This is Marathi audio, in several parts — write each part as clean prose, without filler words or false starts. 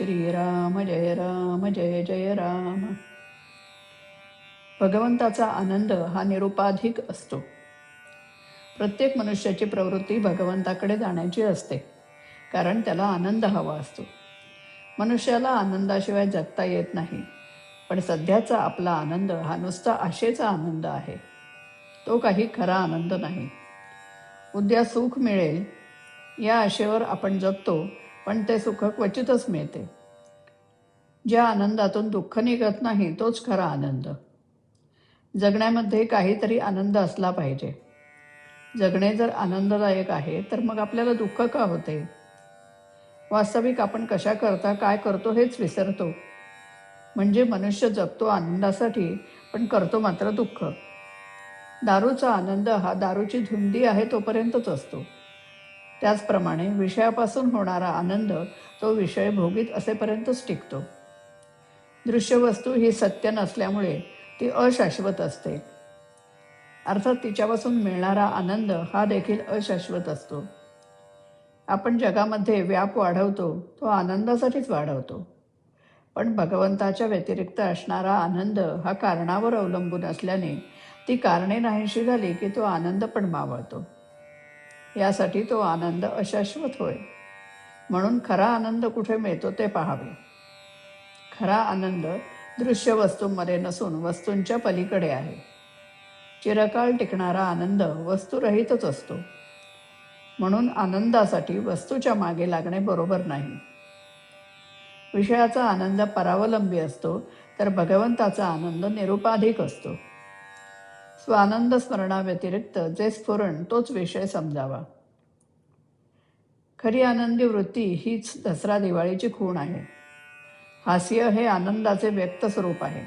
श्रीराम जय जय राम. भगवंताचा आनंद हा निरुपाधिक असतो. प्रत्येक मनुष्याची प्रवृत्ती भगवंताकडे जाण्याची असते, कारण त्याला आनंद हवा असतो. मनुष्याला आनंदाशिवाय जगता येत नाही, पण सध्याचा आपला आनंद हा नुसता आशेचा आनंद आहे. तो काही खरा आनंद नाही. उद्या सुख मिळेल या आशेवर आपण जगतो, पण ते सुख क्वचितच मिळते. ज्या आनंदातून दुःख निघत नाही तोच खरा आनंद. जगण्यामध्ये काहीतरी आनंद असला पाहिजे. जगणे जर आनंददायक आहे तर मग आपल्याला दुःख का होते? वास्तविक आपण कशाकरता काय करतो हेच विसरतो. म्हणजे मनुष्य जगतो आनंदासाठी, पण करतो मात्र दुःख. दारूचा आनंद हा दारूची धुंदी आहे तोपर्यंतच असतो. त्याचप्रमाणे विषयापासून होणारा आनंद तो विषय भोगीत असेपर्यंतच टिकतो. दृश्य वस्तू ही सत्य नसल्यामुळे ती अशाश्वत असते. अर्थात तिच्यापासून मिळणारा आनंद हा देखील अशाश्वत असतो. आपण जगामध्ये व्याप वाढवतो तो आनंदासाठीच वाढवतो, पण भगवंताच्या व्यतिरिक्त असणारा आनंद हा कारणावर अवलंबून असल्याने ती कारणे नाहीशी झाली की तो आनंद पण मावळतो. यासाठी तो आनंद अशाश्वत होय. म्हणून खरा आनंद कुठे मिळतो ते पाहावे. खरा आनंद दृश्य वस्तूंमध्ये नसून वस्तूंच्या पलीकडे आहे. चिरकाळ टिकणारा आनंद वस्तुरहितच असतो. म्हणून आनंदासाठी वस्तूच्या मागे लागणे बरोबर नाही. विषयाचा आनंद परावलंबी असतो, तर भगवंताचा आनंद निरुपाधिक असतो. स्वानंद स्मरणाव्यतिरिक्त जे स्फुरण तोच विषय समजावा. खरी आनंदी वृत्ती हीच दसरा दिवाळीची खूण आहे. हास्य हे आनंदाचे व्यक्त स्वरूप आहे.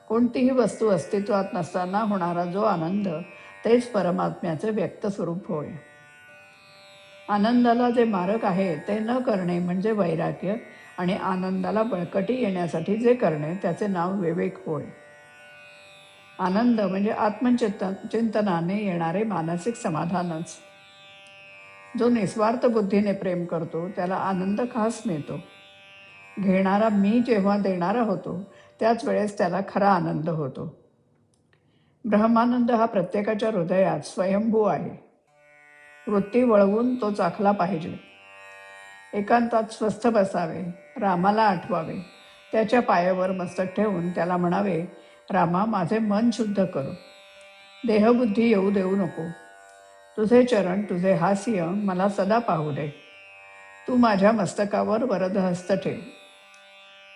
कोणतीही वस्तू अस्तित्वात नसताना होणारा जो आनंद तेच परमात्म्याचे व्यक्त स्वरूप होय. आनंदाला जे मारक आहे ते न करणे म्हणजे वैराग्य, आणि आनंदाला बळकटी येण्यासाठी जे करणे त्याचे नाव विवेक होय. आनंद म्हणजे चिंतनाने येणारे मानसिक समाधानच. जो निस्वार्थ बुद्धीने प्रेम करतो त्याला आनंद खास मिळतो. घेणारा मी जेव्हा देणारा होतो त्याच वेळेस त्याला खरा आनंद होतो. ब्रह्मानंद हा प्रत्येकाच्या हृदयात स्वयंभू आहे. वृत्ती वळवून तो चाखला पाहिजे. एकांतात स्वस्थ बसावे, रामाला आठवावे, त्याच्या पायावर मस्तक ठेवून त्याला म्हणावे, रामा माझे मन शुद्ध करू, देहबुद्धी येऊ देऊ नको. तुझे चरण तुझे हास्य मला सदा पाहू दे. तू माझ्या मस्तकावर वरदहस्त ठेव.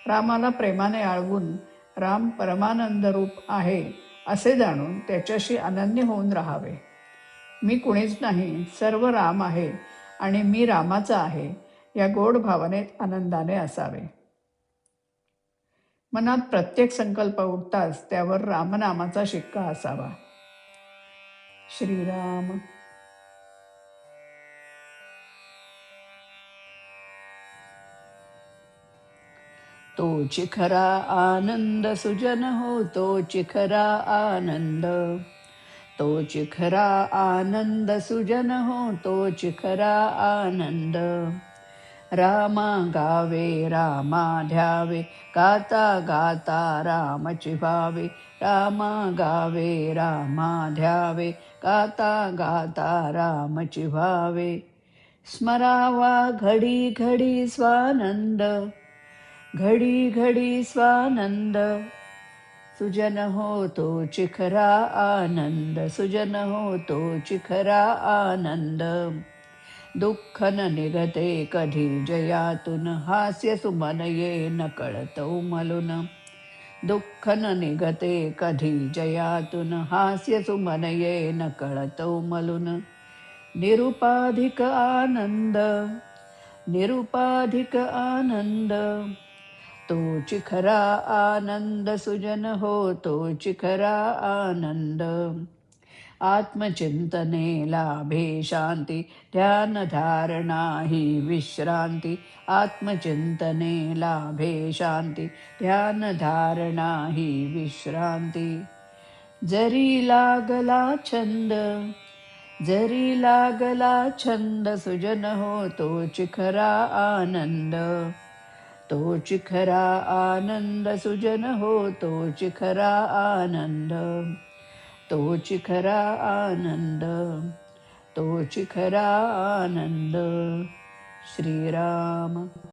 रामाला प्रेमाने आळवून राम परमानंद रूप आहे असे जाणून त्याच्याशी अनन्य होऊन राहावे. मी कुणीच नाही, सर्व राम आहे आणि मी रामाचा आहे या गोड भावनेत आनंदाने असावे. मनात प्रत्येक संकल्प उठताच त्यावर रामनामाचा शिक्का असावा. श्रीराम. तोच खरा आनंद सुजन हो, तोच खरा आनंद. तोच खरा आनंद सुजन हो, तोच खरा आनंद. रामा गावे रामा ध्यावे, गाता गाता रामची भावे. रामा गावे रामा ध्यावे, गाता गाता रामची भावे. स्मरावा घडी घडी स्वानंद, घडी घडी स्वानंद. सुजन हो तोच खरा आनंद, सुजन हो तोच खरा आनंद. दुःख न निघते कधी जयातून, हास्य सुमन ये न कळत उमलून. दुःख न निघते कधी जयातून, हास्य सुमन ये न कळत उमलून. निरुपाधिक आनंद, निरुपाधिक आनंद. तोच खरा आनंद सुजन हो, तोच खरा आनंद. आत्मचिंतने लाभे शांती, ध्यान धारणा ही विश्रांती. आत्मचिंतने लाभे शांती, ध्यान धारणा ही विश्रांती. जरी लागला छंद, जरी लागला छंद, सुजन हो तोच खरा आनंद. तोच खरा आनंद सुजन हो, तोच खरा आनंद, तोच खरा आनंद, तोच खरा आनंद. श्रीराम.